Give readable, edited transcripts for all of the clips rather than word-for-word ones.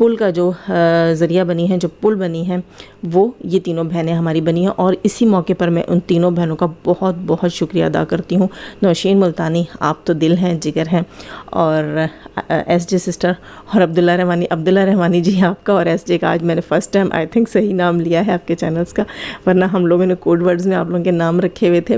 پل کا جو ذریعہ بنی ہے، جو پل بنی ہے، وہ یہ تینوں بہنیں ہماری بنی ہیں، اور اسی موقع پر میں ان تینوں بہنوں کا بہت بہت شکریہ ادا کرتی ہوں۔ نوشین ملتانی، آپ تو دل ہیں، جگر ہیں، اور ایس جے سسٹر اور عبداللہ رحمانی جی آپ کا، اور ایس جے کا آج میں نے فرسٹ ٹائم آئی تھنک صحیح نام لیا ہے آپ کے چینلز کا، ورنہ ہم لوگوں نے کوڈ ورڈز میں آپ لوگوں کے نام رکھے ہوئے تھے،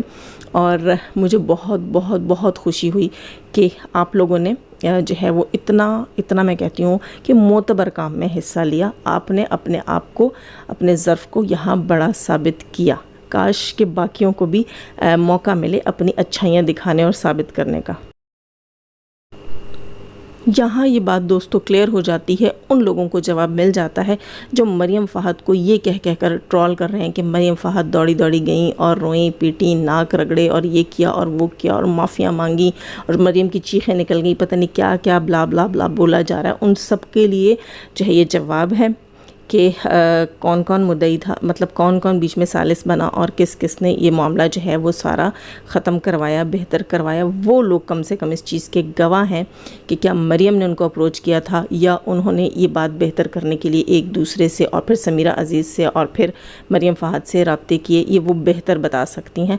اور مجھے بہت بہت بہت خوشی ہوئی کہ آپ لوگوں نے جو ہے وہ اتنا میں کہتی ہوں کہ معتبر کام میں حصہ لیا، آپ نے اپنے آپ کو، اپنے ظرف کو یہاں بڑا ثابت کیا۔ کاش کہ باقیوں کو بھی موقع ملے اپنی اچھائیاں دکھانے اور ثابت کرنے کا۔ یہاں یہ بات دوستو کلیئر ہو جاتی ہے، ان لوگوں کو جواب مل جاتا ہے جو مریم فہد کو یہ کہہ کر ٹرول کر رہے ہیں کہ مریم فہد دوڑی گئیں اور روئیں پیٹیں، ناک رگڑے اور یہ کیا اور وہ کیا اور معافیاں مانگی اور مریم کی چیخیں نکل گئی، پتہ نہیں کیا کیا بلا بلا بلا بولا جا رہا ہے۔ ان سب کے لیے جو ہے یہ جواب ہے کہ کون کون مدعی تھا، مطلب کون کون بیچ میں ثالث بنا اور کس کس نے یہ معاملہ جو ہے وہ سارا ختم کروایا، بہتر کروایا۔ وہ لوگ کم سے کم اس چیز کے گواہ ہیں کہ کیا مریم نے ان کو اپروچ کیا تھا یا انہوں نے یہ بات بہتر کرنے کے لیے ایک دوسرے سے اور پھر سمیرہ عزیز سے اور پھر مریم فہد سے رابطے کیے، یہ وہ بہتر بتا سکتی ہیں۔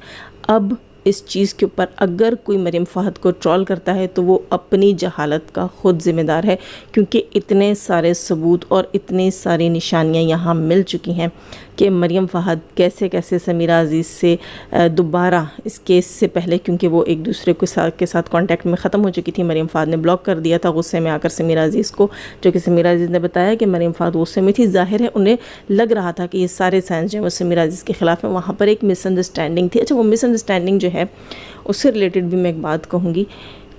اب اس چیز کے اوپر اگر کوئی مریم فہد کو ٹرول کرتا ہے تو وہ اپنی جہالت کا خود ذمہ دار ہے، کیونکہ اتنے سارے ثبوت اور اتنی ساری نشانیاں یہاں مل چکی ہیں کہ مریم فہد کیسے سمیرہ عزیز سے دوبارہ اس کیس سے پہلے، کیونکہ وہ ایک دوسرے کے ساتھ کانٹیکٹ میں ختم ہو چکی تھی، مریم فہد نے بلاک کر دیا تھا غصے میں آ کر سمیرہ عزیز کو، جو کہ سمیرہ عزیز نے بتایا کہ مریم فہد غصے میں تھی، ظاہر ہے انہیں لگ رہا تھا کہ یہ سارے سائنس جو ہیں وہ سمیرہ عزیز کے خلاف ہیں، وہاں پر ایک مس انڈرسٹینڈنگ تھی۔ اچھا، وہ مس انڈرسٹینڈنگ جو ہے اس سے ریلیٹڈ بھی میں ایک بات کہوں گی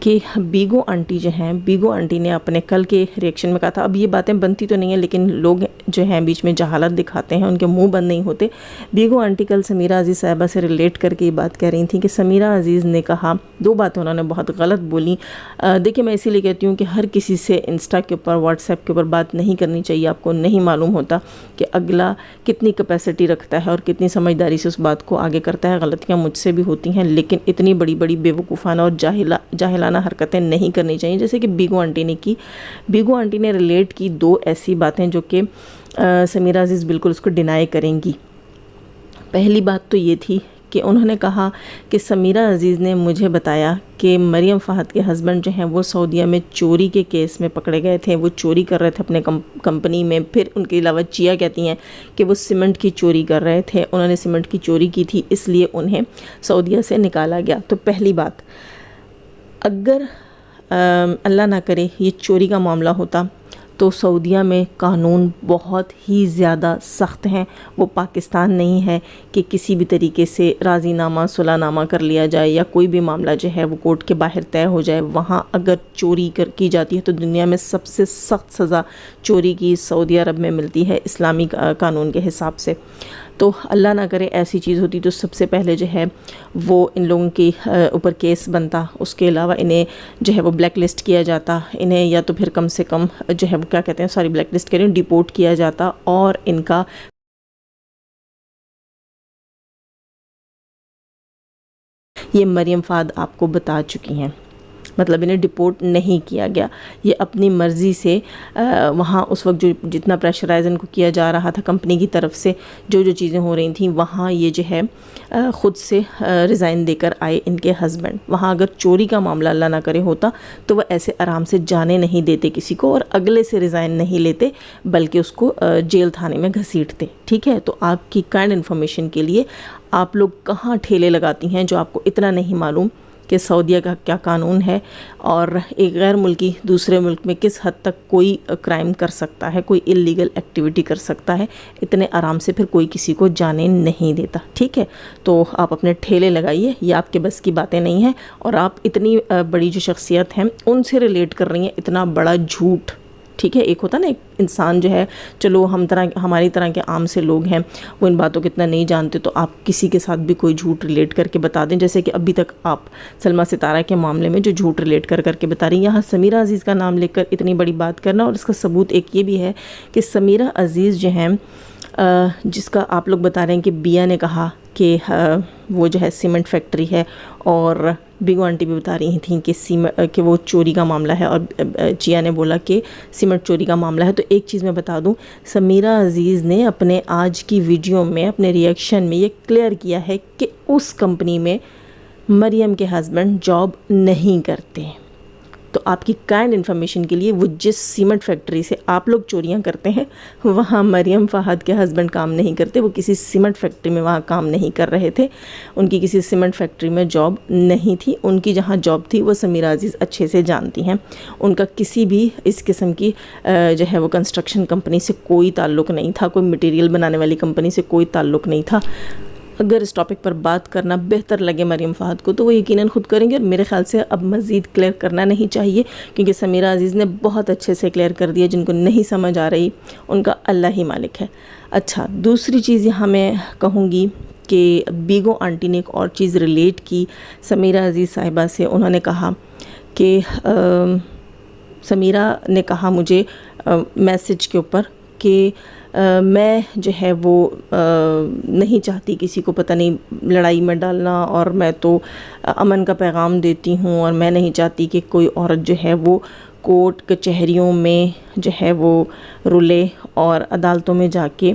کہ بیگو آنٹی جو ہیں، بیگو آنٹی نے اپنے کل کے ریئیکشن میں کہا تھا، اب یہ باتیں بنتی تو نہیں ہیں لیکن لوگ جو ہیں بیچ میں جہالت دکھاتے ہیں، ان کے منہ بند نہیں ہوتے۔ بیگو آنٹی کل سمیرہ عزیز صاحبہ سے ریلیٹ کر کے یہ بات کہہ رہی تھیں کہ سمیرہ عزیز نے کہا، دو باتیں انہوں نے بہت غلط بولی۔ دیکھیں، میں اسی لیے کہتی ہوں کہ ہر کسی سے انسٹا کے اوپر، واٹس ایپ کے اوپر بات نہیں کرنی چاہیے، آپ کو نہیں معلوم ہوتا کہ اگلا کتنی کیپیسٹی رکھتا ہے اور کتنی سمجھداری سے اس بات کو آگے کرتا ہے۔ غلطیاں مجھ سے بھی ہوتی ہیں، لیکن اتنی بڑی بے وقوفانہ اور جاہلانہ حرکتیں نہیں کرنی چاہیے جیسے کہ بیگو آنٹی نے کی۔ بیگو آنٹی نے ریلیٹ کی دو ایسی باتیں جو کہ سمیرہ عزیز بالکل اس کو ڈینائی کریں گی۔ پہلی بات تو یہ تھی کہ انہوں نے کہا کہ سمیرہ عزیز نے مجھے بتایا کہ مریم فہد کے ہسبینڈ جو ہیں وہ سعودیہ میں چوری کے کیس میں پکڑے گئے تھے، وہ چوری کر رہے تھے اپنے کمپنی میں۔ پھر ان کے علاوہ چیا کہتی ہیں کہ وہ سیمنٹ کی چوری کر رہے تھے، انہوں نے سیمنٹ کی چوری کی تھی، اس لیے انہیں سعودیہ سے نکالا گیا۔ تو پہلی بات، اگر اللہ نہ کرے یہ چوری کا معاملہ ہوتا تو سعودیہ میں قانون بہت ہی زیادہ سخت ہیں، وہ پاکستان نہیں ہے کہ کسی بھی طریقے سے راضی نامہ صلح نامہ کر لیا جائے یا کوئی بھی معاملہ جو ہے وہ کورٹ کے باہر طے ہو جائے۔ وہاں اگر چوری کی جاتی ہے تو دنیا میں سب سے سخت سزا چوری کی سعودی عرب میں ملتی ہے اسلامی قانون کے حساب سے۔ تو اللہ نہ کرے ایسی چیز ہوتی تو سب سے پہلے جو ہے وہ ان لوگوں کے اوپر کیس بنتا، اس کے علاوہ انہیں جو ہے وہ بلیک لسٹ کیا جاتا، انہیں یا تو پھر کم سے کم جو ہے وہ کیا کہتے ہیں، سوری بلیک لسٹ کریں، ڈیپورٹ کیا جاتا، اور ان کا یہ مریم فہد آپ کو بتا چکی ہیں، مطلب انہیں ڈیپورٹ نہیں کیا گیا، یہ اپنی مرضی سے وہاں اس وقت جو جتنا پریشرائز ان کو کیا جا رہا تھا کمپنی کی طرف سے، جو چیزیں ہو رہی تھیں، وہاں یہ جو ہے خود سے ریزائن دے کر آئے ان کے ہسبینڈ۔ وہاں اگر چوری کا معاملہ اللہ نہ کرے ہوتا تو وہ ایسے آرام سے جانے نہیں دیتے کسی کو اور اگلے سے ریزائن نہیں لیتے، بلکہ اس کو جیل تھانے میں گھسیٹتے۔ ٹھیک ہے، تو آپ کی کائنڈ انفارمیشن کے لیے، آپ لوگ کہاں ٹھیلے لگاتی ہیں جو آپ کو اتنا نہیں معلوم کہ سعودیہ کا کیا قانون ہے اور ایک غیر ملکی دوسرے ملک میں کس حد تک کوئی کرائم کر سکتا ہے، کوئی اللیگل ایکٹیویٹی کر سکتا ہے، اتنے آرام سے پھر کوئی کسی کو جانے نہیں دیتا۔ ٹھیک ہے، تو آپ اپنے ٹھیلے لگائیے، یہ آپ کے بس کی باتیں نہیں ہیں، اور آپ اتنی بڑی جو شخصیت ہیں ان سے ریلیٹ کر رہی ہیں اتنا بڑا جھوٹ۔ ٹھیک ہے، ایک ہوتا نا ایک انسان جو ہے، چلو ہماری طرح کے عام سے لوگ ہیں، وہ ان باتوں کو اتنا نہیں جانتے، تو آپ کسی کے ساتھ بھی کوئی جھوٹ ریلیٹ کر کے بتا دیں، جیسے کہ ابھی تک آپ سلمیٰ ستارہ کے معاملے میں جو جھوٹ ریلیٹ کر کے بتا رہی ہیں، یہاں سمیرہ عزیز کا نام لے کر اتنی بڑی بات کرنا، اور اس کا ثبوت ایک یہ بھی ہے کہ سمیرہ عزیز جو ہیں، جس کا آپ لوگ بتا رہے ہیں کہ بیا نے کہا کہ وہ جو ہے سیمنٹ فیکٹری ہے، اور بیگو آنٹی بھی بتا رہی تھیں کہ وہ چوری کا معاملہ ہے، اور چیا نے بولا کہ سیمنٹ چوری کا معاملہ ہے۔ تو ایک چیز میں بتا دوں، سمیرہ عزیز نے اپنے آج کی ویڈیو میں اپنے ریئیکشن میں یہ کلیئر کیا ہے کہ اس کمپنی میں مریم کے ہسبینڈ جاب نہیں کرتے۔ تو آپ کی کائنڈ انفارمیشن کے لیے، وہ جس سیمنٹ فیکٹری سے آپ لوگ چوریاں کرتے ہیں وہاں مریم فہد کے ہسبینڈ کام نہیں کرتے، وہ کسی سیمنٹ فیکٹری میں وہاں کام نہیں کر رہے تھے، ان کی کسی سیمنٹ فیکٹری میں جاب نہیں تھی، ان کی جہاں جاب تھی وہ سمیرہ عزیز اچھے سے جانتی ہیں، ان کا کسی بھی اس قسم کی جو ہے وہ کنسٹرکشن کمپنی سے کوئی تعلق نہیں تھا، کوئی مٹیریل بنانے والی کمپنی سے کوئی تعلق نہیں تھا۔ اگر اس ٹاپک پر بات کرنا بہتر لگے مریم فہد کو تو وہ یقیناً خود کریں گے، اور میرے خیال سے اب مزید کلیئر کرنا نہیں چاہیے، کیونکہ سمیرہ عزیز نے بہت اچھے سے کلیئر کر دیا۔ جن کو نہیں سمجھ آ رہی ان کا اللہ ہی مالک ہے۔ اچھا، دوسری چیز یہاں میں کہوں گی کہ بیگو آنٹی نے ایک اور چیز ریلیٹ کی سمیرہ عزیز صاحبہ سے۔ انہوں نے کہا کہ سمیرہ نے کہا مجھے میسج کے اوپر کہ میں جو ہے وہ نہیں چاہتی کسی کو پتہ نہیں لڑائی میں ڈالنا، اور میں تو امن کا پیغام دیتی ہوں، اور میں نہیں چاہتی کہ کوئی عورت جو ہے وہ کورٹ کچہریوں میں جو ہے وہ رلے اور عدالتوں میں جا کے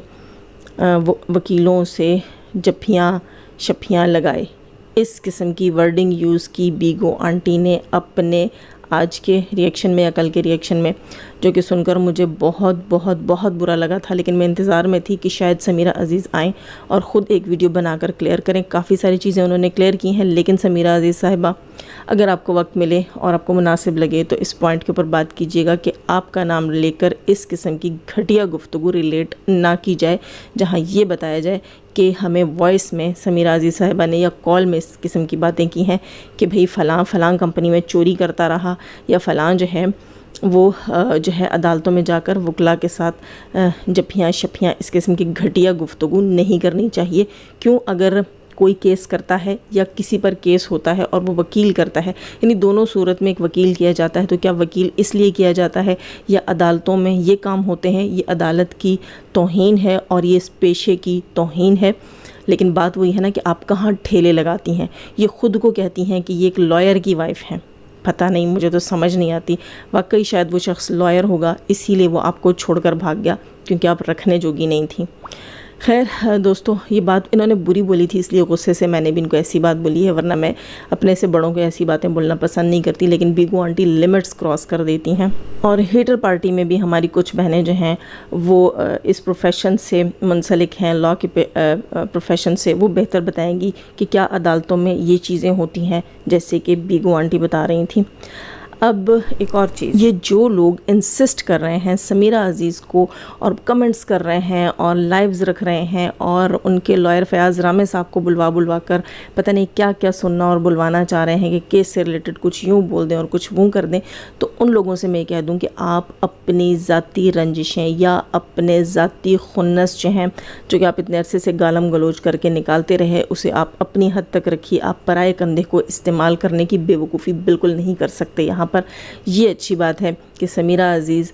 وکیلوں سے جپھیاں شپھیاں لگائے۔ اس قسم کی ورڈنگ یوز کی بیگو آنٹی نے اپنے آج کے ریئیکشن میں یا کل کے ریئیکشن میں، جو کہ سن کر مجھے بہت بہت بہت برا لگا تھا، لیکن میں انتظار میں تھی کہ شاید سمیرہ عزیز آئیں اور خود ایک ویڈیو بنا کر کلیئر کریں۔ کافی ساری چیزیں انہوں نے کلیئر کی ہیں، لیکن سمیرہ عزیز صاحبہ اگر آپ کو وقت ملے اور آپ کو مناسب لگے تو اس پوائنٹ کے اوپر بات کیجیے گا کہ آپ کا نام لے کر اس قسم کی گھٹیا گفتگو ریلیٹ نہ کی جائے، جہاں یہ بتایا جائے کہ ہمیں وائس میں سمیرہ عزیز صاحبہ نے یا کال میں اس قسم کی باتیں کی ہیں کہ بھئی فلاں فلاں کمپنی میں چوری کرتا رہا، یا فلاں جو ہے وہ جو ہے عدالتوں میں جا کر وکلا کے ساتھ جپھیاں شپھیاں، اس قسم کی گھٹیا گفتگو نہیں کرنی چاہیے۔ کیوں؟ اگر کوئی کیس کرتا ہے یا کسی پر کیس ہوتا ہے اور وہ وکیل کرتا ہے، یعنی دونوں صورت میں ایک وکیل کیا جاتا ہے، تو کیا وکیل اس لیے کیا جاتا ہے یا عدالتوں میں یہ کام ہوتے ہیں؟ یہ عدالت کی توہین ہے اور یہ اس پیشے کی توہین ہے۔ لیکن بات وہی ہے نا کہ آپ کہاں ٹھیلے لگاتی ہیں۔ یہ خود کو کہتی ہیں کہ یہ ایک لائر کی وائف ہیں، پتہ نہیں، مجھے تو سمجھ نہیں آتی۔ واقعی شاید وہ شخص لائر ہوگا، اسی لیے وہ آپ کو چھوڑ کر بھاگ گیا، کیونکہ آپ رکھنے جوگی نہیں تھیں۔ خیر دوستو، یہ بات انہوں نے بری بولی تھی، اس لیے غصے سے میں نے بھی ان کو ایسی بات بولی ہے، ورنہ میں اپنے سے بڑوں کو ایسی باتیں بولنا پسند نہیں کرتی، لیکن بیگو آنٹی لمٹس کراس کر دیتی ہیں۔ اور ہیٹر پارٹی میں بھی ہماری کچھ بہنیں جو ہیں وہ اس پروفیشن سے منسلک ہیں، لاء کے پروفیشن سے، وہ بہتر بتائیں گی کہ کیا عدالتوں میں یہ چیزیں ہوتی ہیں جیسے کہ بیگو آنٹی بتا رہی تھیں۔ اب ایک اور چیز، یہ جو لوگ انسسٹ کر رہے ہیں سمیرہ عزیز کو اور کمنٹس کر رہے ہیں اور لائیوز رکھ رہے ہیں اور ان کے لائر فیاض رامے صاحب کو بلوا کر پتہ نہیں کیا کیا سننا اور بلوانا چاہ رہے ہیں کہ کیس سے ریلیٹڈ کچھ یوں بول دیں اور کچھ وہ کر دیں، تو ان لوگوں سے میں کہہ دوں کہ آپ اپنی ذاتی رنجشیں یا اپنے ذاتی خنس جو ہیں، جو کہ آپ اتنے عرصے سے گالم گلوچ کر کے نکالتے رہے، اسے آپ اپنی حد تک رکھیے۔ آپ پرائے کندھے کو استعمال کرنے کی بے وقوفی بالکل نہیں کر سکتے یہاں پر۔ یہ اچھی بات ہے کہ سمیرہ عزیز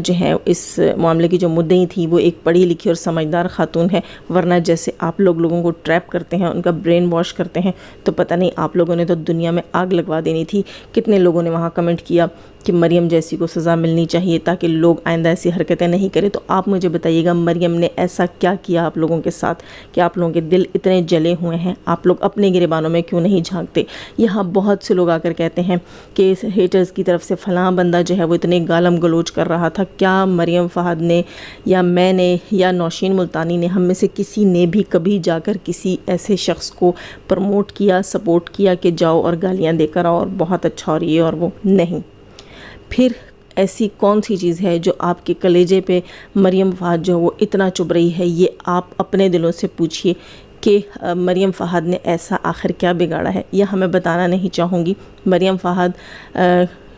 جو ہے اس معاملے کی جو مدعی تھی وہ ایک پڑھی لکھی اور سمجھدار خاتون ہے، ورنہ جیسے آپ لوگوں کو ٹریپ کرتے ہیں، ان کا برین واش کرتے ہیں، تو پتہ نہیں آپ لوگوں نے تو دنیا میں آگ لگوا دینی تھی۔ کتنے لوگوں نے وہاں کمنٹ کیا کہ مریم جیسی کو سزا ملنی چاہیے تاکہ لوگ آئندہ ایسی حرکتیں نہیں کریں۔ تو آپ مجھے بتائیے گا مریم نے ایسا کیا کیا آپ لوگوں کے ساتھ کہ آپ لوگوں کے دل اتنے جلے ہوئے ہیں؟ آپ لوگ اپنے گریبانوں میں کیوں نہیں جھانکتے؟ یہاں بہت سے لوگ آ کر کہتے ہیں کہ ہیٹرز کی طرف سے فلاں بندہ جو ہے وہ اتنے گالم گلوچ کر رہا تھا۔ کیا مریم فہد نے یا میں نے یا نوشین ملتانی نے، ہم میں سے کسی نے بھی کبھی جا کر کسی ایسے شخص کو پروموٹ کیا، سپورٹ کیا کہ جاؤ اور گالیاں دے کر آؤ اور بہت اچھا اور یہ اور وہ؟ نہیں۔ پھر ایسی کون سی چیز ہے جو آپ کے کلیجے پہ مریم فہد جو وہ اتنا چبھ رہی ہے؟ یہ آپ اپنے دلوں سے پوچھئے کہ مریم فہد نے ایسا آخر کیا بگاڑا ہے؟ یہ ہمیں بتانا نہیں چاہوں گی۔ مریم فہد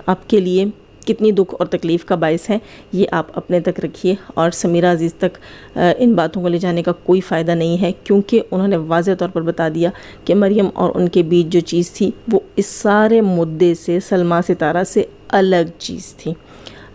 آپ کے لیے کتنی دکھ اور تکلیف کا باعث ہے، یہ آپ اپنے تک رکھیے، اور سمیرہ عزیز تک ان باتوں کو لے جانے کا کوئی فائدہ نہیں ہے، کیونکہ انہوں نے واضح طور پر بتا دیا کہ مریم اور ان کے بیچ جو چیز تھی وہ اس سارے مدعے سے، سلمیٰ ستارہ سے الگ چیز تھی۔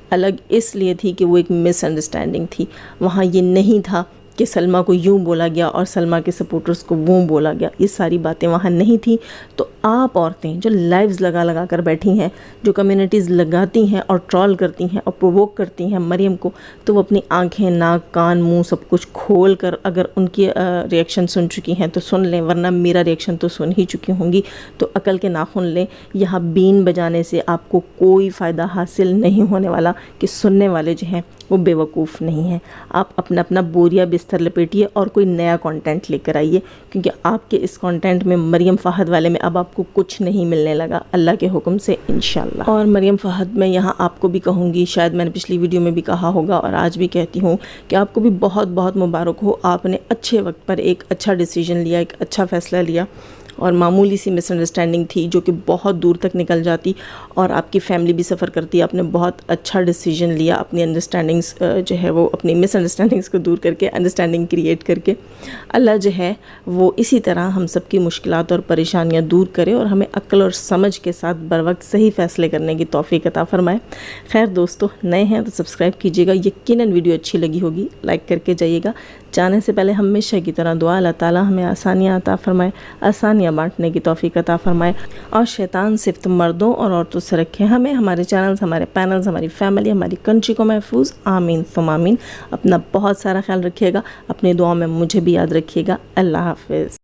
الگ اس لیے تھی کہ وہ ایک مس انڈرسٹینڈنگ تھی۔ وہاں یہ نہیں تھا کہ سلمہ کو یوں بولا گیا اور سلمہ کے سپورٹرز کو وہ بولا گیا، یہ ساری باتیں وہاں نہیں تھیں۔ تو آپ عورتیں جو لائیوز لگا کر بیٹھی ہیں، جو کمیونٹیز لگاتی ہیں اور ٹرول کرتی ہیں اور پرووک کرتی ہیں مریم کو، تو وہ اپنی آنکھیں، ناک، کان، منہ سب کچھ کھول کر اگر ان کی ریئیکشن سن چکی ہیں تو سن لیں، ورنہ میرا ریئیکشن تو سن ہی چکی ہوں گی۔ تو عقل کے ناخن لیں، یہاں بین بجانے سے آپ کو کوئی فائدہ حاصل نہیں ہونے والا، کہ سننے والے جو ہیں وہ بے وقوف نہیں ہیں۔ آپ اپنا بوریا بستر لپیٹیے اور کوئی نیا کانٹینٹ لے کر آئیے، کیونکہ آپ کے اس کانٹینٹ میں مریم فہد والے میں اب آپ کو کچھ نہیں ملنے لگا، اللہ کے حکم سے انشاءاللہ۔ اور مریم فہد میں یہاں آپ کو بھی کہوں گی، شاید میں نے پچھلی ویڈیو میں بھی کہا ہوگا اور آج بھی کہتی ہوں، کہ آپ کو بھی بہت بہت مبارک ہو، آپ نے اچھے وقت پر ایک اچھا ڈیسیجن لیا، ایک اچھا فیصلہ لیا، اور معمولی سی مس انڈرسٹینڈنگ تھی جو کہ بہت دور تک نکل جاتی اور آپ کی فیملی بھی سفر کرتی۔ آپ نے بہت اچھا ڈیسیجن لیا، اپنی انڈرسٹینڈنگز جو ہے وہ اپنی مس انڈرسٹینڈنگز کو دور کر کے انڈرسٹینڈنگ کریٹ کر کے، اللہ جو ہے وہ اسی طرح ہم سب کی مشکلات اور پریشانیاں دور کرے اور ہمیں عقل اور سمجھ کے ساتھ بر وقت صحیح فیصلے کرنے کی توفیق عطا فرمائے۔ خیر دوستو، نئے ہیں تو سبسکرائب کیجیے گا، یقیناً ویڈیو اچھی لگی ہوگی، لائک کر کے جائیے گا۔ جانے سے پہلے ہمیشہ کی طرح دعا، اللہ تعالیٰ ہمیں آسانیاں عطا فرمائے، آسانیاں بانٹنے کی توفیق عطا فرمائے، اور شیطان صرف مردوں اور عورتوں سے رکھے ہمیں، ہمارے چینلز، ہمارے پینلز، ہماری فیملی، ہماری کنٹری کو محفوظ، آمین ثم آمین۔ اپنا بہت سارا خیال رکھیے گا، اپنی دعاؤں میں مجھے بھی یاد رکھیے گا۔ اللہ حافظ۔